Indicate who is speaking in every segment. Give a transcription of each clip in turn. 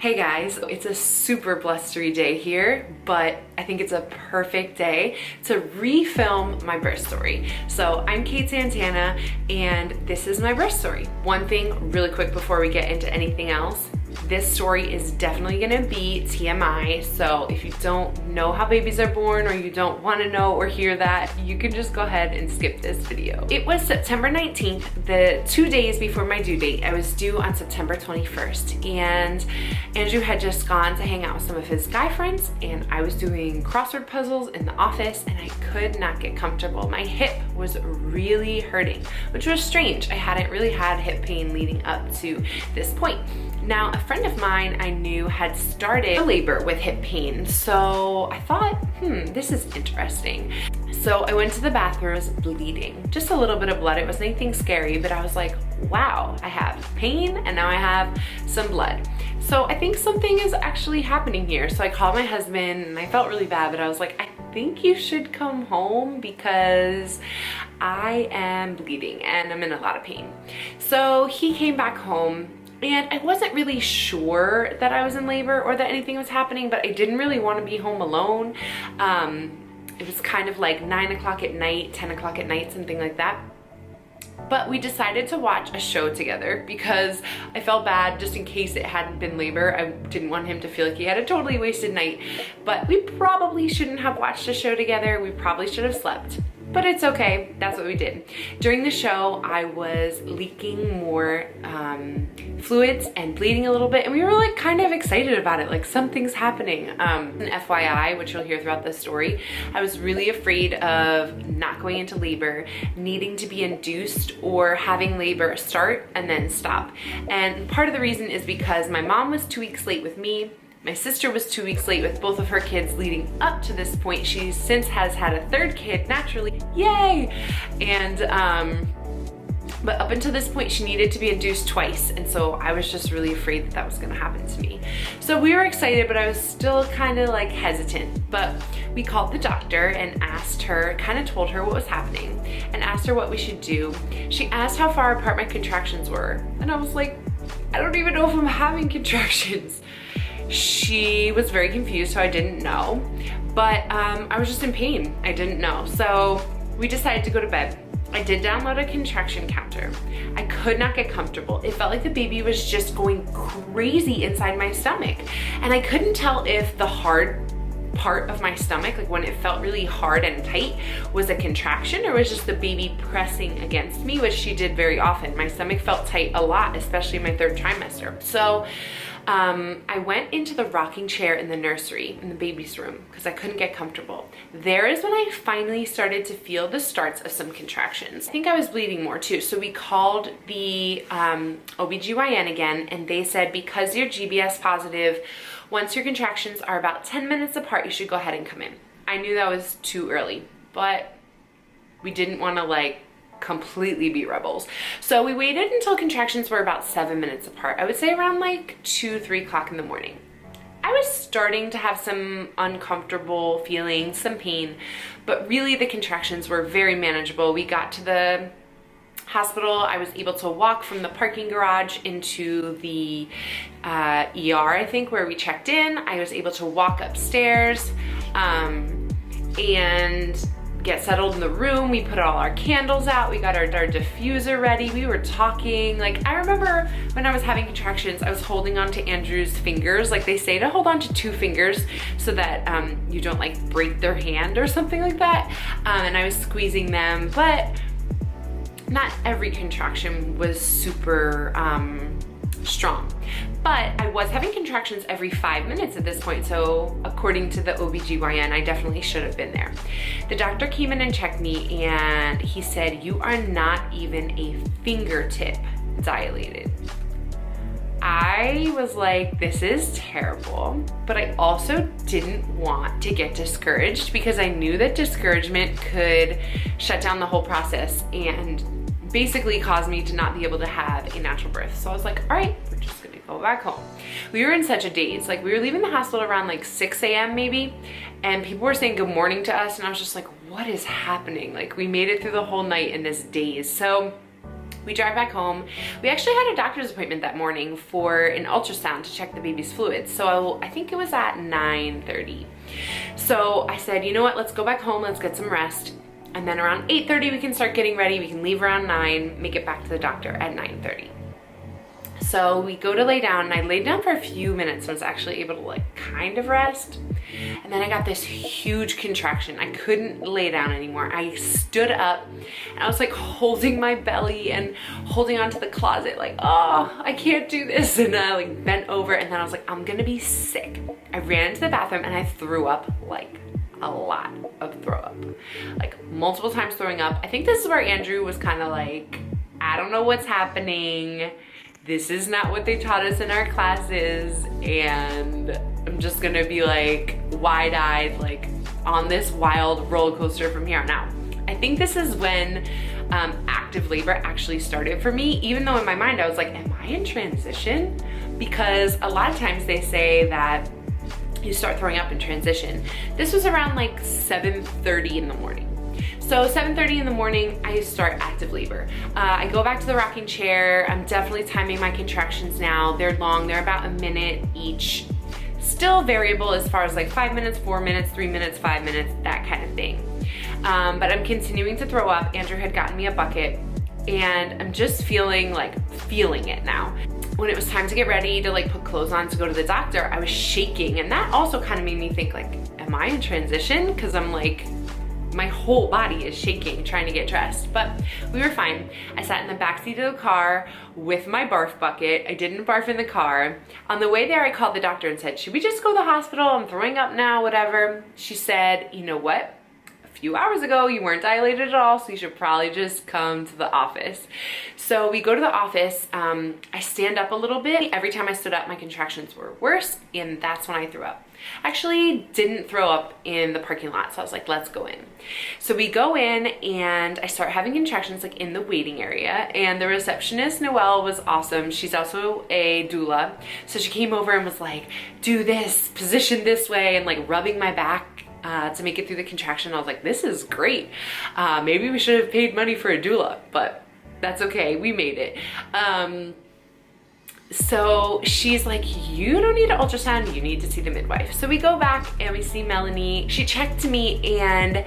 Speaker 1: Hey guys, it's a super blustery day here, but I think it's a perfect day to refilm my birth story. So I'm Kate Santana and this is my birth story. One thing really quick before we get into anything else, this story is definitely gonna be TMI, so if you don't know how babies are born or you don't wanna know or hear that, you can just go ahead and skip this video. It was September 19th, the 2 days before my due date. I was due on September 21st, and Andrew had just gone to hang out with some of his guy friends, and I was doing crossword puzzles in the office, and I could not get comfortable. My hip was really hurting, which was strange. I hadn't really had hip pain leading up to this point. Now, a friend of mine I knew had started labor with hip pain, so I thought, this is interesting. So I went to the bathroom, I was bleeding, just a little bit of blood. It wasn't anything scary, but I was like, wow, I have pain and now I have some blood. So I think something is actually happening here. So I called my husband and I felt really bad, but I was like, I think you should come home because I am bleeding and I'm in a lot of pain. So he came back home. And I wasn't really sure that I was in labor or that anything was happening, but I didn't really want to be home alone. It was kind of like 9 o'clock at night, 10 o'clock at night, something like that. But we decided to watch a show together because I felt bad just in case it hadn't been labor. I didn't want him to feel like he had a totally wasted night. But we probably shouldn't have watched a show together. We probably should have slept. But it's okay, that's what we did. During the show, I was leaking more fluids and bleeding a little bit, and we were like kind of excited about it, like something's happening. An FYI, which you'll hear throughout the story, I was really afraid of not going into labor, needing to be induced, or having labor start and then stop. And part of the reason is because my mom was 2 weeks late with me. My sister was 2 weeks late with both of her kids leading up to this point. She since has had a third kid naturally, yay! And, but up until this point, she needed to be induced twice. And so I was just really afraid that that was gonna happen to me. So we were excited, but I was still kind of like hesitant. But we called the doctor and asked her, kind of told her what was happening and asked her what we should do. She asked how far apart my contractions were. And I was like, I don't even know if I'm having contractions. She was very confused, so I didn't know, but I was just in pain. I didn't know, so we decided to go to bed. I did download a contraction counter. I could not get comfortable. It felt like the baby was just going crazy inside my stomach, and I couldn't tell if the hard part of my stomach, like when it felt really hard and tight, was a contraction or was just the baby pressing against me, which she did very often. My stomach felt tight a lot, especially in my third trimester. So I went into the rocking chair in the nursery, in the baby's room, because I couldn't get comfortable. There is when I finally started to feel the starts of some contractions. I think I was bleeding more too, so we called the OBGYN again, and they said because you're GBS positive, once your contractions are about 10 minutes apart, you should go ahead and come in. I knew that was too early, but we didn't want to like completely be rebels. So we waited until contractions were about 7 minutes apart. I would say around like 2, 3 o'clock in the morning. I was starting to have some uncomfortable feelings, some pain, but really the contractions were very manageable. We got to the hospital. I was able to walk from the parking garage into the ER, I think, where we checked in. I was able to walk upstairs and get settled in the room. We put all our candles out. We got our diffuser ready. We were talking. Like, I remember when I was having contractions, I was holding on to Andrew's fingers. Like they say to hold on to 2 fingers so that you don't like break their hand or something like that. And I was squeezing them, but not every contraction was super strong. But I was having contractions every 5 minutes at this point, so according to the OBGYN, I definitely should have been there. The doctor came in and checked me, and he said, you are not even a fingertip dilated. I was like, this is terrible, but I also didn't want to get discouraged because I knew that discouragement could shut down the whole process and basically caused me to not be able to have a natural birth. So I was like, all right, we're just gonna go back home. We were in such a daze. Like, we were leaving the hospital around like 6 a.m. maybe, and people were saying good morning to us, and I was just like, what is happening? Like, we made it through the whole night in this daze. So We drive back home. We actually had a doctor's appointment that morning for an ultrasound to check the baby's fluids. So I think it was at 9:30. So I said, you know what, let's go back home, let's get some rest. And then around 8:30 we can start getting ready. We can leave around 9, make it back to the doctor at 9:30. So we go to lay down, and I laid down for a few minutes and was actually able to like kind of rest. And then I got this huge contraction. I couldn't lay down anymore. I stood up and I was like holding my belly and holding onto the closet like, oh, I can't do this. And I like bent over, and then I was like, I'm gonna be sick. I ran into the bathroom and I threw up, like a lot of throw up, like multiple times throwing up. I think this is where Andrew was kind of like, I don't know what's happening. This is not what they taught us in our classes, and I'm just gonna be like wide-eyed, like on this wild roller coaster from here on out. I think this is when active labor actually started for me, even though in my mind I was like, am I in transition? Because a lot of times they say that you start throwing up in transition. This was around like 7:30 in the morning. So 7:30 in the morning, I start active labor. I go back to the rocking chair. I'm definitely timing my contractions now. They're long, they're about a minute each. Still variable as far as like 5 minutes, 4 minutes, 3 minutes, 5 minutes, that kind of thing. But I'm continuing to throw up. Andrew had gotten me a bucket, and I'm just feeling it now. When it was time to get ready to like put clothes on to go to the doctor, I was shaking, and that also kind of made me think like, am I in transition? Because I'm like, my whole body is shaking trying to get dressed, but we were fine. I sat in the backseat of the car with my barf bucket. I didn't barf in the car. On the way there, I called the doctor and said, should we just go to the hospital? I'm throwing up now, whatever. She said, you know what? A few hours ago, you weren't dilated at all, so you should probably just come to the office. So we go to the office. I stand up a little bit. Every time I stood up, my contractions were worse, and that's when I threw up. Actually didn't throw up in the parking lot, so I was like, let's go in. So we go in, and I start having contractions like in the waiting area, and the receptionist, Noelle, was awesome. She's also a doula, so she came over and was like, do this, position this way, and like rubbing my back to make it through the contraction. I was like, this is great. Maybe we should have paid money for a doula, but that's okay, we made it. So she's like, you don't need an ultrasound, you need to see the midwife. So we go back and we see Melanie. She checked me, and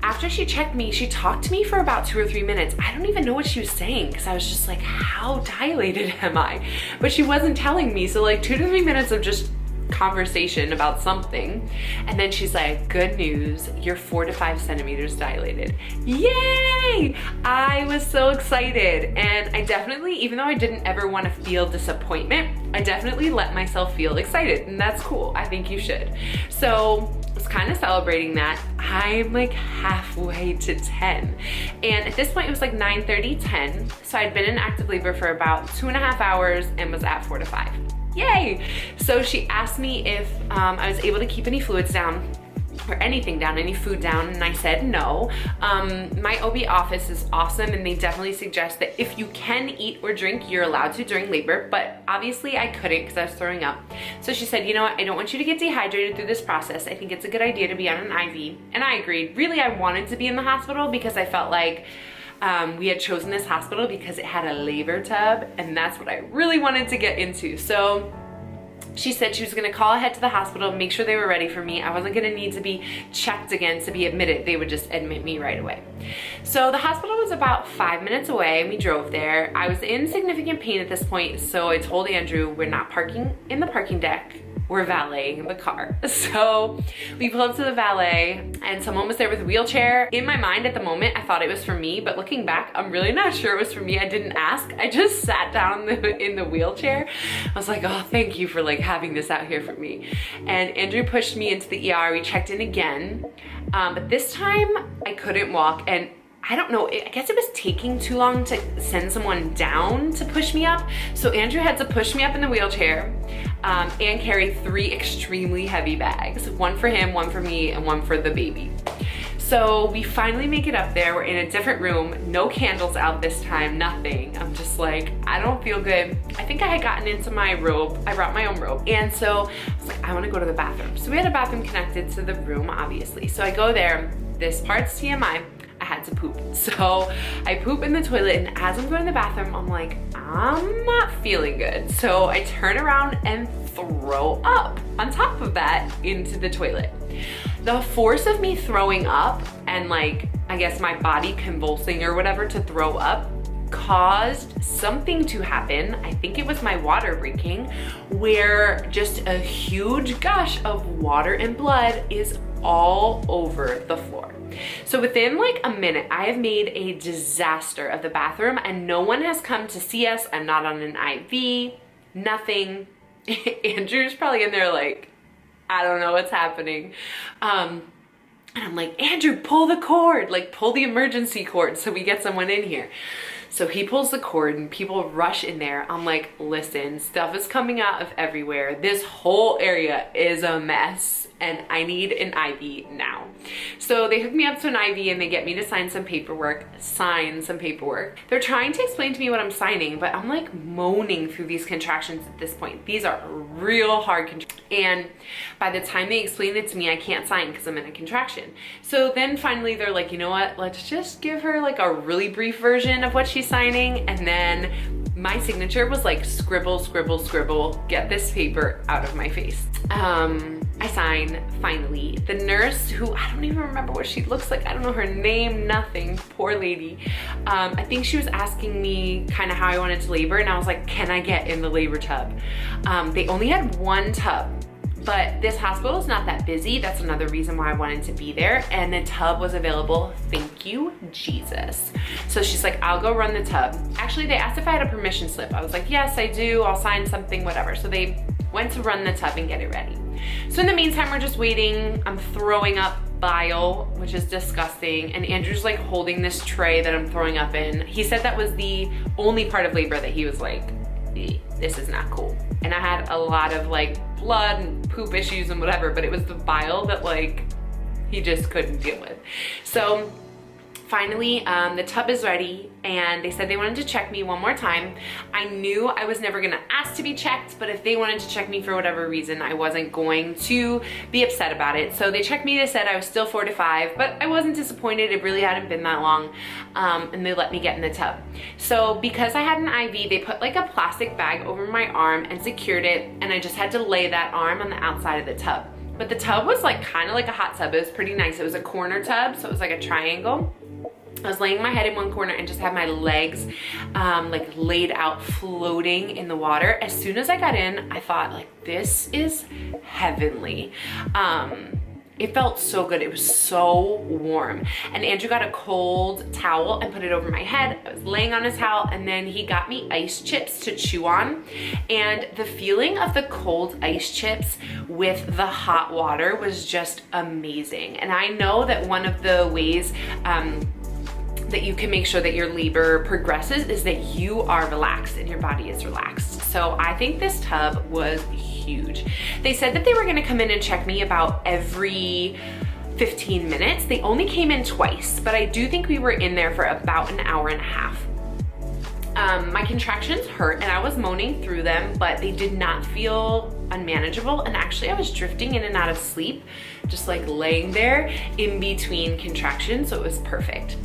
Speaker 1: after she checked me, she talked to me for about 2 or 3 minutes. I don't even know what she was saying, because I was just like, how dilated am I? But she wasn't telling me. So like 2 to 3 minutes of just conversation about something, and then she's like, good news, you're 4 to 5 centimeters dilated. Yay! I was so excited, and I definitely, even though I didn't ever want to feel disappointment, I definitely let myself feel excited, and that's cool. I think you should. So I was kind of celebrating that. I'm like halfway to 10, and at this point it was like 9:30, 10. So I'd been in active labor for about 2.5 hours and was at 4 to 5. Yay! So she asked me if I was able to keep any fluids down or anything down, any food down, and I said no. My OB office is awesome, and they definitely suggest that if you can eat or drink, you're allowed to during labor, but obviously I couldn't because I was throwing up. So she said, you know what, I don't want you to get dehydrated through this process. I think it's a good idea to be on an IV, and I agreed. Really, I wanted to be in the hospital because I felt like we had chosen this hospital because it had a labor tub, and that's what I really wanted to get into. So she said she was gonna call ahead to the hospital, make sure they were ready for me. I wasn't gonna need to be checked again to be admitted. They would just admit me right away. So the hospital was about 5 minutes away, and we drove there. I was in significant pain at this point, so I told Andrew, we're not parking in the parking deck, we're valeting the car. So we pulled up to the valet, and someone was there with a wheelchair. In my mind at the moment, I thought it was for me, but looking back, I'm really not sure it was for me. I didn't ask. I just sat down in the wheelchair. I was like, oh, thank you for like having this out here for me. And Andrew pushed me into the ER. We checked in again, but this time I couldn't walk, and I don't know, I guess it was taking too long to send someone down to push me up. So Andrew had to push me up in the wheelchair and carry 3 extremely heavy bags. One for him, one for me, and one for the baby. So we finally make it up there. We're in a different room, no candles out this time, nothing. I'm just like, I don't feel good. I think I had gotten into my robe. I brought my own robe. And so I was like, I wanna go to the bathroom. So we had a bathroom connected to the room, obviously. So I go there. This part's TMI. I had to poop. So I poop in the toilet, and as I'm going to the bathroom, I'm like, I'm not feeling good. So I turn around and throw up on top of that into the toilet. The force of me throwing up and like, I guess my body convulsing or whatever to throw up caused something to happen. I think it was my water breaking, where just a huge gush of water and blood is all over the floor. So within like a minute, I have made a disaster of the bathroom, and no one has come to see us. I'm not on an IV, nothing. Andrew's probably in there like, I don't know what's happening. And I'm like, Andrew, pull the cord, like pull the emergency cord so we get someone in here. So he pulls the cord and people rush in there. I'm like, listen, stuff is coming out of everywhere. This whole area is a mess and I need an IV now. So they hook me up to an IV and they get me to sign some paperwork. They're trying to explain to me what I'm signing, but I'm like moaning through these contractions at this point. These are real hard contractions. And by the time they explain it to me, I can't sign because I'm in a contraction. So then finally they're like, you know what? Let's just give her like a really brief version of what she's signing. And then my signature was like scribble, scribble, scribble, get this paper out of my face. I sign finally. The nurse, who I don't even remember what she looks like, I don't know her name, nothing, poor lady. I think she was asking me kind of how I wanted to labor, and I was like, can I get in the labor tub? They only had one tub, but this hospital is not that busy. That's another reason why I wanted to be there, and the tub was available. Thank you, Jesus. So she's like, I'll go run the tub. Actually, they asked if I had a permission slip. I was like, yes, I do. I'll sign something, whatever. So they went to run the tub and get it ready. So in the meantime, we're just waiting. I'm throwing up bile, which is disgusting. And Andrew's like holding this tray that I'm throwing up in. He said that was the only part of labor that he was like, this is not cool. And I had a lot of like blood and poop issues and whatever, but it was the bile that like he just couldn't deal with. So finally, the tub is ready, and they said they wanted to check me one more time. I knew I was never gonna ask to be checked, but if they wanted to check me for whatever reason, I wasn't going to be upset about it. So they checked me, they said I was still 4 to 5, but I wasn't disappointed. It really hadn't been that long, and they let me get in the tub. So because I had an IV, they put like a plastic bag over my arm and secured it, and I just had to lay that arm on the outside of the tub. But the tub was like kind of like a hot tub. It was pretty nice. It was a corner tub, so it was like a triangle. I was laying my head in one corner and just had my legs like laid out, floating in the water. As soon as I got in, I thought like, this is heavenly. It felt so good. It was so warm. And Andrew got a cold towel and put it over my head. I was laying on his towel, and then he got me ice chips to chew on. And the feeling of the cold ice chips with the hot water was just amazing. And I know that one of the ways that you can make sure that your labor progresses is that you are relaxed and your body is relaxed. So I think this tub was huge. They said that they were gonna come in and check me about every 15 minutes. They only came in twice, but I do think we were in there for about an hour and a half. My contractions hurt and I was moaning through them, but they did not feel unmanageable. And actually I was drifting in and out of sleep, just like laying there in between contractions, so it was perfect.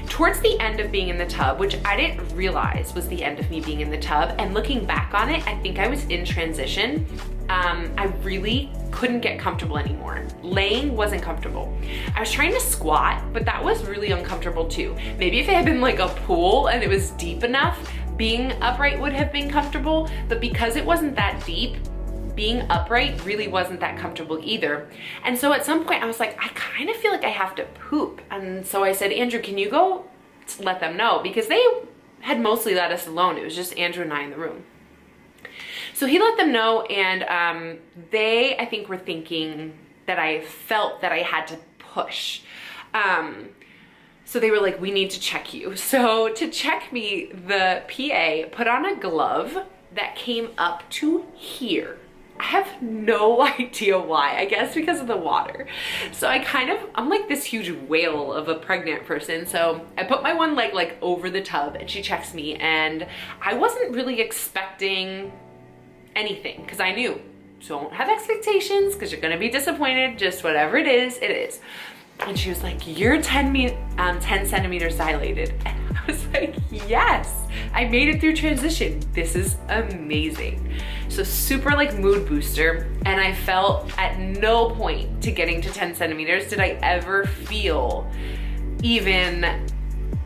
Speaker 1: Towards the end of being in the tub, which I didn't realize was the end of me being in the tub, and looking back on it, I think I was in transition. I really couldn't get comfortable anymore. Laying wasn't comfortable. I was trying to squat, but that was really uncomfortable too. Maybe if it had been like a pool and it was deep enough, being upright would have been comfortable, but because it wasn't that deep, being upright really wasn't that comfortable either. And so at some point I was like, I kind of feel like I have to poop. And so I said, Andrew, can you go let them know? Because they had mostly let us alone. It was just Andrew and I in the room. So he let them know, and they, I think, were thinking that I felt that I had to push. So they were like, we need to check you. So to check me, the PA put on a glove that came up to here. I have no idea why. I guess because of the water. So I'm like this huge whale of a pregnant person. So I put my one leg like over the tub and she checks me, and I wasn't really expecting anything because I knew, don't have expectations because you're gonna be disappointed. Just whatever it is, it is. And she was like, you're 10 centimeters dilated. And I was like, yes, I made it through transition. This is amazing. So super like mood booster. And I felt at no point to getting to 10 centimeters did I ever feel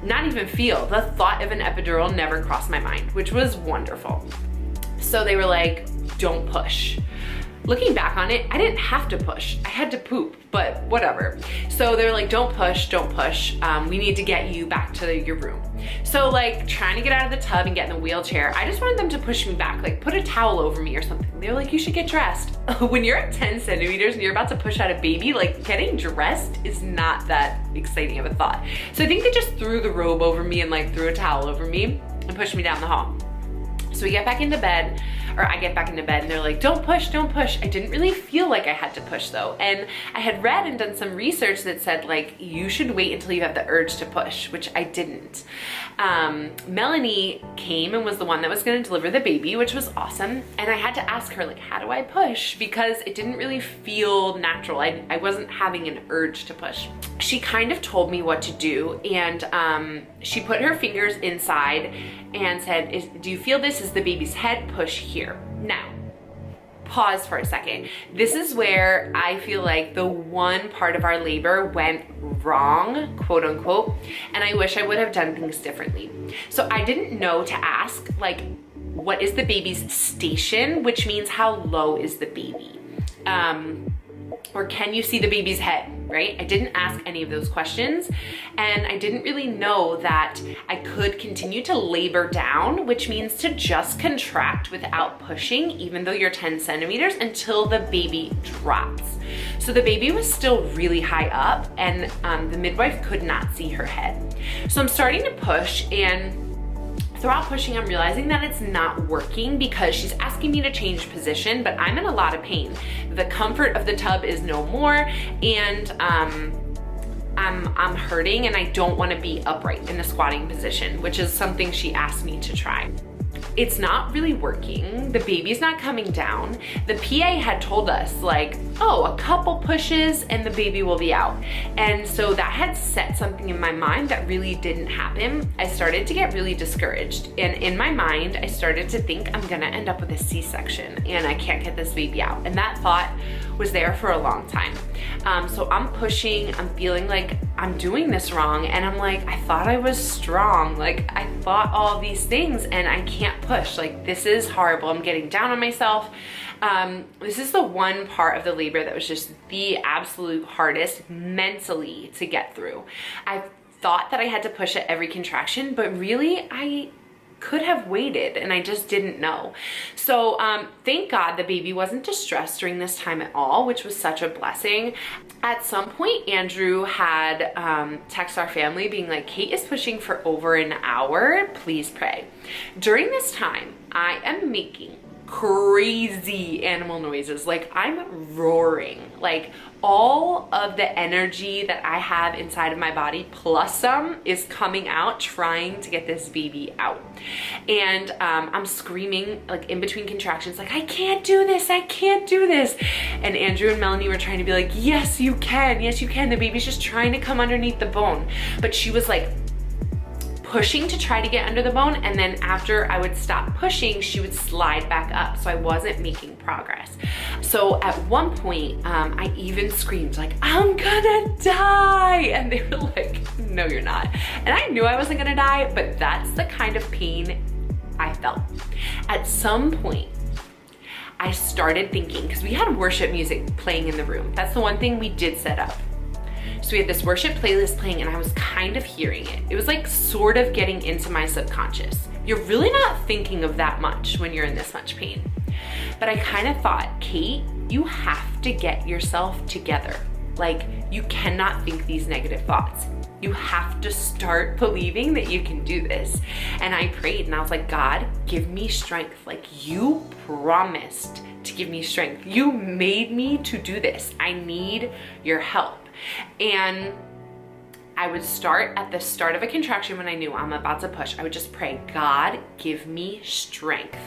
Speaker 1: not even feel, the thought of an epidural never crossed my mind, which was wonderful. So they were like, don't push. Looking back on it, I didn't have to push. I had to poop, but whatever. So they're like, don't push, don't push. We need to get you back to your room. So like trying to get out of the tub and get in the wheelchair, I just wanted them to push me back, like put a towel over me or something. They were like, you should get dressed. When you're at 10 centimeters and you're about to push out a baby, like getting dressed is not that exciting of a thought. So I think they just threw the robe over me and like threw a towel over me and pushed me down the hall. So we get back into bed, or I get back into bed, and they're like, don't push, don't push. I didn't really feel like I had to push though. And I had read and done some research that said like, you should wait until you have the urge to push, which I didn't. Melanie came and was the one that was gonna deliver the baby, which was awesome. And I had to ask her like, how do I push? Because it didn't really feel natural. I wasn't having an urge to push. She kind of told me what to do, and she put her fingers inside and said, do you feel this is the baby's head? Push here. Now, pause for a second. This is where I feel like the one part of our labor went wrong, quote unquote, and I wish I would have done things differently. So I didn't know to ask, like, what is the baby's station, which means how low is the baby? Or can you see the baby's head, right? I didn't ask any of those questions, and I didn't really know that I could continue to labor down, which means to just contract without pushing, even though you're 10 centimeters, until the baby drops. So the baby was still really high up, and the midwife could not see her head. So I'm starting to push, and throughout pushing, I'm realizing that it's not working because she's asking me to change position, but I'm in a lot of pain. The comfort of the tub is no more, and I'm hurting, and I don't want to be upright in a squatting position, which is something she asked me to try. It's not really working. The baby's not coming down. The PA had told us like, oh, a couple pushes and the baby will be out. And so that had set something in my mind that really didn't happen. I started to get really discouraged. And in my mind, I started to think I'm gonna end up with a C-section and I can't get this baby out. And that thought was there for a long time. So I'm pushing, I'm feeling like I'm doing this wrong. And I'm like, I thought I was strong. Like I thought all these things and I can't push. Like this is horrible. I'm getting down on myself. This is the one part of the labor that was just the absolute hardest mentally to get through. I thought that I had to push at every contraction, but really I could have waited and I just didn't know. So thank God the baby wasn't distressed during this time at all, which was such a blessing. At some point, Andrew had texted our family being like, Kate is pushing for over an hour, please pray. During this time, I am making crazy animal noises. Like I'm roaring, like all of the energy that I have inside of my body plus some is coming out trying to get this baby out. And I'm screaming like in between contractions, like I can't do this, I can't do this. And Andrew and Melanie were trying to be like, yes you can, yes you can. The baby's just trying to come underneath the bone. But she was like pushing to try to get under the bone, and then after I would stop pushing, she would slide back up, so I wasn't making progress. So at one point, I even screamed like, I'm gonna die, and they were like, no you're not. And I knew I wasn't gonna die, but that's the kind of pain I felt. At some point, I started thinking, because we had worship music playing in the room. That's the one thing we did set up. So we had this worship playlist playing and I was kind of hearing it. It was like sort of getting into my subconscious. You're really not thinking of that much when you're in this much pain. But I kind of thought, Kate, you have to get yourself together. Like you cannot think these negative thoughts. You have to start believing that you can do this. And I prayed and I was like, God, give me strength. Like you promised to give me strength. You made me to do this. I need your help. And I would start at the start of a contraction when I knew I'm about to push. I would just pray, God, give me strength.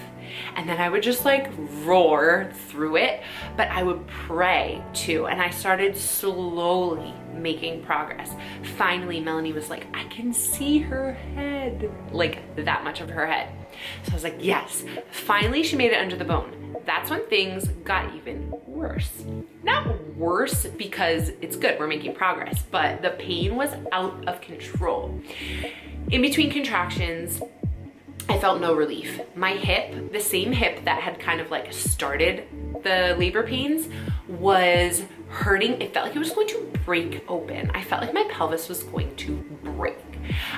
Speaker 1: And then I would just like roar through it, but I would pray too. And I started slowly making progress. Finally, Melanie was like, I can see her head, like that much of her head. So I was like, yes, finally she made it under the bone. That's when things got even worse. Not worse because it's good, we're making progress, but the pain was out of control. In between contractions, I felt no relief. My hip, the same hip that had kind of like started the labor pains, was hurting. It felt like it was going to break open. I felt like my pelvis was going to break.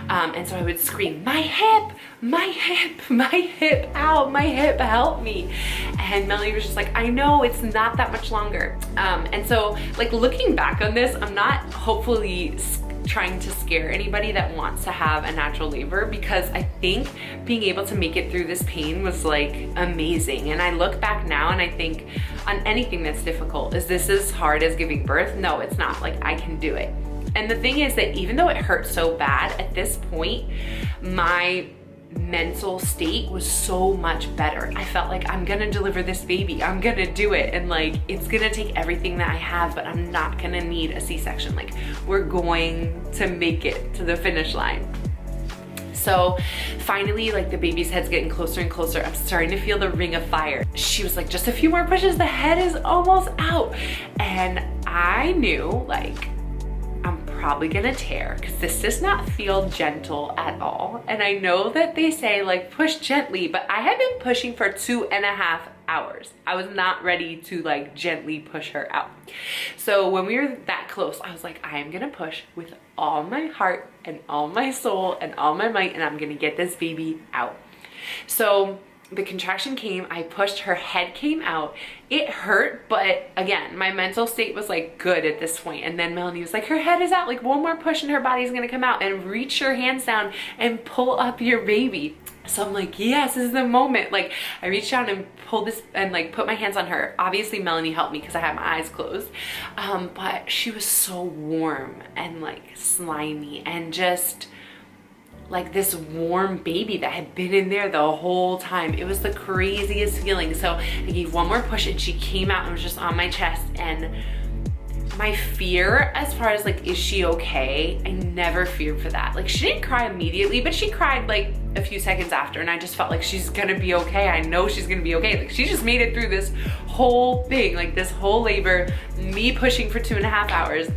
Speaker 1: And so I would scream, my hip, my hip, my hip, ow, my hip, help me. And Melanie was just like, I know, it's not that much longer. And so like looking back on this, I'm not hopefully trying to scare anybody that wants to have a natural labor, because I think being able to make it through this pain was like amazing. And I look back now and I think on anything that's difficult, is this as hard as giving birth? No, it's not. Like, I can do it. And the thing is that even though it hurt so bad, at this point, my mental state was so much better. I felt like I'm gonna deliver this baby, I'm gonna do it, and like it's gonna take everything that I have, but I'm not gonna need a C-section. Like, we're going to make it to the finish line. So finally, like the baby's head's getting closer and closer. I'm starting to feel the ring of fire. She was like, just a few more pushes, the head is almost out. And I knew, like, I'm probably gonna tear, because this does not feel gentle at all. And I know that they say like push gently, but I had been pushing for 2.5 hours. I was not ready to like gently push her out. So when we were that close, I was like, I am gonna push with all my heart and all my soul and all my might, and I'm gonna get this baby out. So the contraction came, I pushed, her head came out. It hurt, but again, my mental state was like good at this point. And then Melanie was like, her head is out, like one more push and her body's gonna come out, and reach your hands down and pull up your baby. So I'm like, yes, this is the moment. Like, I reached down and pulled this and like put my hands on her. Obviously Melanie helped me because I had my eyes closed. But she was so warm and like slimy and just like this warm baby that had been in there the whole time. It was the craziest feeling. So I gave one more push and she came out and was just on my chest. And my fear as far as like, is she okay? I never feared for that. Like, she didn't cry immediately, but she cried like a few seconds after, and I just felt like she's gonna be okay. I know she's gonna be okay. Like, she just made it through this whole thing, like this whole labor, me pushing for 2.5 hours.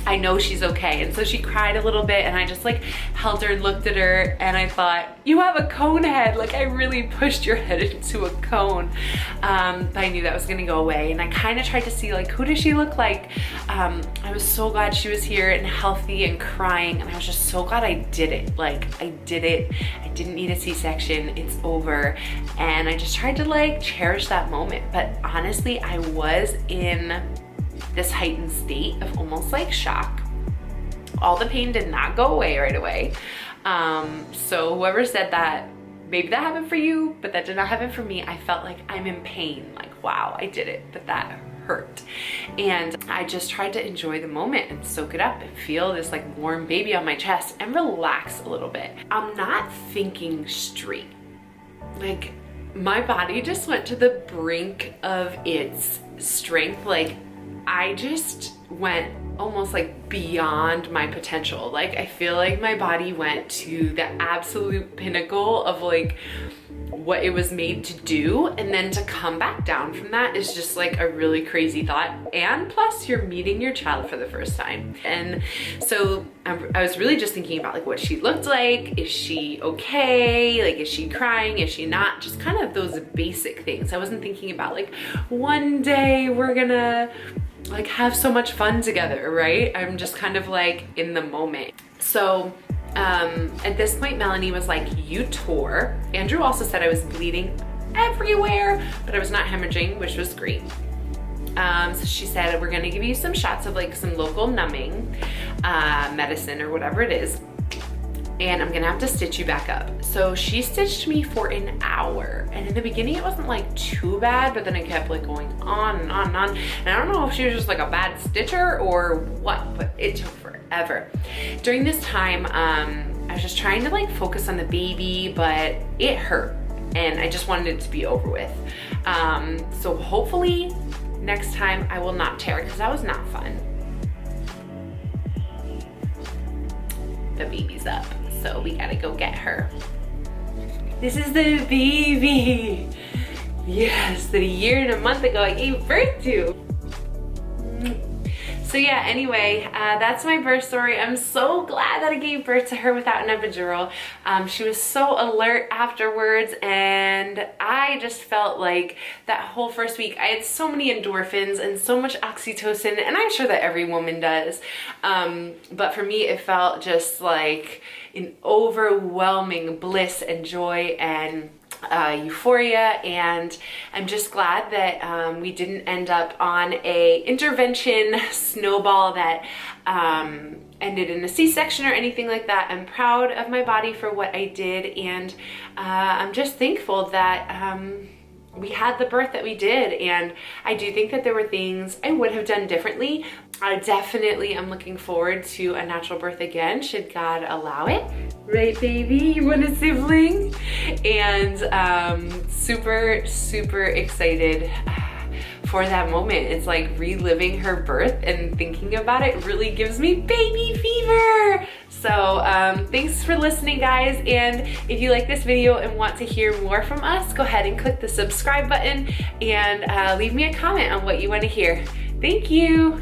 Speaker 1: I know she's okay. And so she cried a little bit, and I just like held her and looked at her, and I thought, you have a cone head. Like, I really pushed your head into a cone. But I knew that was gonna go away. And I kind of tried to see like, who does she look like? I was so glad she was here and healthy and crying. And I was just so glad I did it. Like, I did it. I didn't need a C-section. It's over. And I just tried to like cherish that moment. But honestly, I was in this heightened state of almost like shock. All the pain did not go away right away. So whoever said that, maybe that happened for you, but that did not happen for me. I felt like I'm in pain, like, wow, I did it, but that hurt. And I just tried to enjoy the moment and soak it up and feel this like warm baby on my chest and relax a little bit. I'm not thinking straight. Like, my body just went to the brink of its strength. Like, I just went almost like beyond my potential. Like, I feel like my body went to the absolute pinnacle of like what it was made to do, and then to come back down from that is just like a really crazy thought. And plus, you're meeting your child for the first time. And so I was really just thinking about like what she looked like. Is she okay? Like, is she crying? Is she not? Just kind of those basic things. I wasn't thinking about like, one day we're gonna like have so much fun together, right? I'm just kind of like in the moment. So at this point, Melanie was like, you tore. Andrew also said I was bleeding everywhere, but I was not hemorrhaging, which was great. So she said, we're gonna give you some shots of like some local numbing medicine or whatever it is, and I'm gonna have to stitch you back up. So she stitched me for an hour, and in the beginning it wasn't like too bad, but then it kept like going on and on and on. And I don't know if she was just like a bad stitcher or what, but it took forever. During this time, I was just trying to like focus on the baby, but it hurt and I just wanted it to be over with. So hopefully next time I will not tear, because that was not fun. the baby's up, so we gotta go get her. This is the baby. Yes, the year and a month ago I gave birth to. So yeah, anyway, that's my birth story. I'm so glad that I gave birth to her without an epidural. She was so alert afterwards, and I just felt like that whole first week I had so many endorphins and so much oxytocin, and I'm sure that every woman does. But for me, it felt just like an overwhelming bliss and joy and euphoria, and I'm just glad that we didn't end up on a intervention snowball that ended in a C-section or anything like that. I'm proud of my body for what I did, and I'm just thankful that we had the birth that we did, and I do think that there were things I would have done differently. I definitely am looking forward to a natural birth again, should God allow it. Right, baby? You want a sibling? And super, super excited for that moment. It's like reliving her birth and thinking about it really gives me baby fever. So thanks for listening, guys. And if you like this video and want to hear more from us, go ahead and click the subscribe button and leave me a comment on what you want to hear. Thank you.